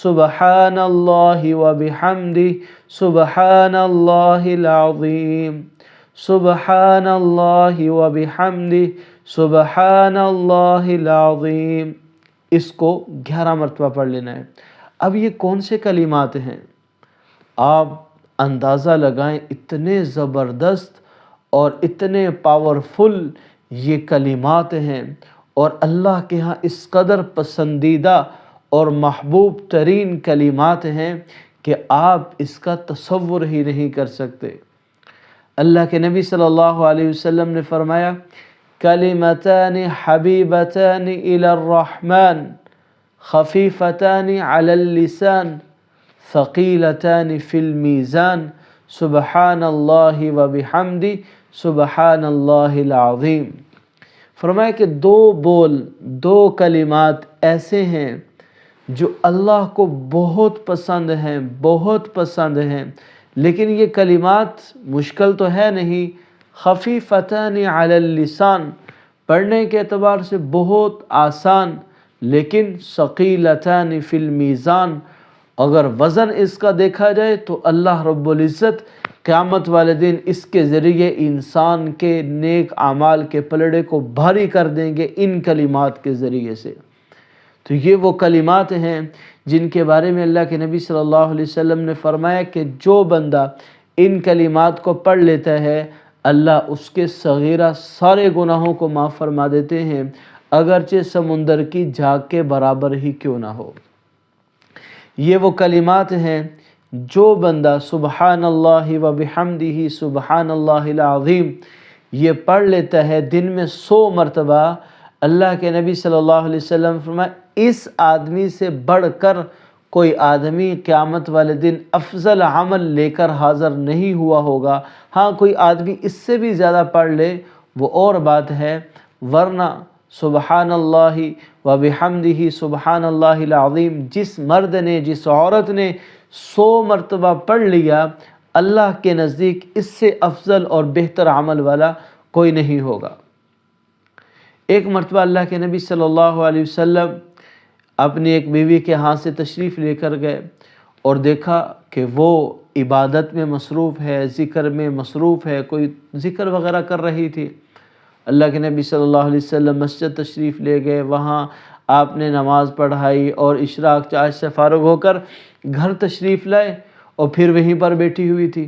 سبحان اللہ و بحمدہ سبحان اللہ العظیم، سبحان اللہ و بحمدہ سبحان اللہ العظیم۔ اس کو 11 مرتبہ پڑھ لینا ہے۔ اب یہ کون سے کلمات ہیں؟ آپ اندازہ لگائیں، اتنے زبردست اور اتنے پاورفل یہ کلمات ہیں، اور اللہ کے ہاں اس قدر پسندیدہ اور محبوب ترین کلمات ہیں کہ آپ اس کا تصور ہی نہیں کر سکتے۔ اللہ کے نبی صلی اللہ علیہ وسلم نے فرمایا، کلمتان حبیبتان الی الرحمن خفیفتان علی اللسان ثقیلتان فی المیزان سبحان اللہ و بحمدہ سبحان اللہ العظیم۔ فرمایا کہ دو کلمات ایسے ہیں جو اللہ کو بہت پسند ہیں، بہت پسند ہیں، لیکن یہ کلمات مشکل تو ہے نہیں، خفیفتان علی اللسان، پڑھنے کے اعتبار سے بہت آسان، لیکن ثقیلتان فی المیزان، اگر وزن اس کا دیکھا جائے تو اللہ رب العزت قیامت والے دن اس کے ذریعے انسان کے نیک اعمال کے پلڑے کو بھاری کر دیں گے ان کلمات کے ذریعے سے۔ تو یہ وہ کلمات ہیں جن کے بارے میں اللہ کے نبی صلی اللہ علیہ وسلم نے فرمایا کہ جو بندہ ان کلمات کو پڑھ لیتا ہے، اللہ اس کے صغیرہ سارے گناہوں کو معاف فرما دیتے ہیں، اگرچہ سمندر کی جھاگ کے برابر ہی کیوں نہ ہو۔ یہ وہ کلمات ہیں جو بندہ سبحان اللہ و بحمدہ سبحان اللہ العظیم یہ پڑھ لیتا ہے دن میں 100 مرتبہ، اللہ کے نبی صلی اللہ علیہ وسلم فرمایا اس آدمی سے بڑھ کر کوئی آدمی قیامت والے دن افضل عمل لے کر حاضر نہیں ہوا ہوگا۔ ہاں کوئی آدمی اس سے بھی زیادہ پڑھ لے وہ اور بات ہے، ورنہ سبحان اللہ و بحمدہ سبحان اللہ العظیم جس مرد نے، جس عورت نے 100 مرتبہ پڑھ لیا، اللہ کے نزدیک اس سے افضل اور بہتر عمل والا کوئی نہیں ہوگا۔ ایک مرتبہ اللہ کے نبی صلی اللہ علیہ وسلم اپنی ایک بیوی کے ہاں سے تشریف لے کر گئے اور دیکھا کہ وہ عبادت میں مصروف ہے، ذکر میں مصروف ہے، کوئی ذکر وغیرہ کر رہی تھی۔ اللہ کے نبی صلی اللہ علیہ وسلم مسجد تشریف لے گئے، وہاں آپ نے نماز پڑھائی اور اشراق چاش سے فارغ ہو کر گھر تشریف لائے اور پھر وہیں پر بیٹھی ہوئی تھی۔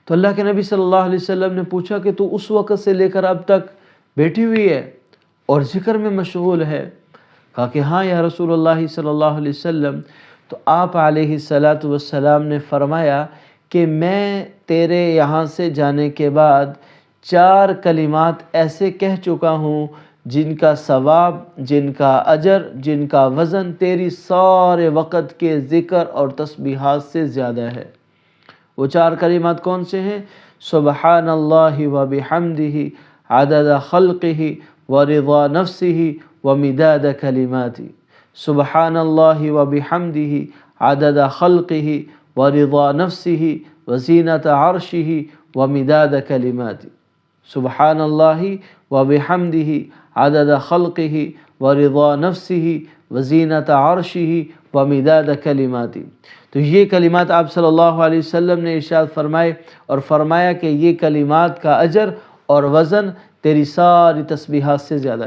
تو اللہ کے نبی صلی اللہ علیہ وسلم نے پوچھا کہ تو اس وقت سے لے کر اب تک بیٹھی ہوئی ہے اور ذکر میں مشغول ہے؟ کہا کہ ہاں یا رسول اللہ صلی اللہ علیہ وسلم۔ تو آپ علیہ السلام نے فرمایا کہ میں تیرے یہاں سے جانے کے بعد 4 کلمات ایسے کہہ چکا ہوں جن کا ثواب، جن کا اجر، جن کا وزن تیری سارے وقت کے ذکر اور تسبیحات سے زیادہ ہے۔ وہ 4 کلمات کون سے ہیں؟ سبحان اللہ و بحمدہ عدد خلقہ ورضا نفسہ ومداد کلماتہ، سبحان اللہ و بحمدہ عدد خلقہ ورضا نفسہ وزینت عرشہ ومداد کلماتہ، سبحان اللہ و بحمدہ عدد خلقہ ورضا نفسہ وزینت عرشہ ومداد کلماتہ۔ تو یہ کلمات آپ صلی اللہ علیہ وسلم نے ارشاد فرمائے اور فرمایا کہ یہ کلمات کا اجر اور وزن تیری ساری تسبیحات سے زیادہ ہے۔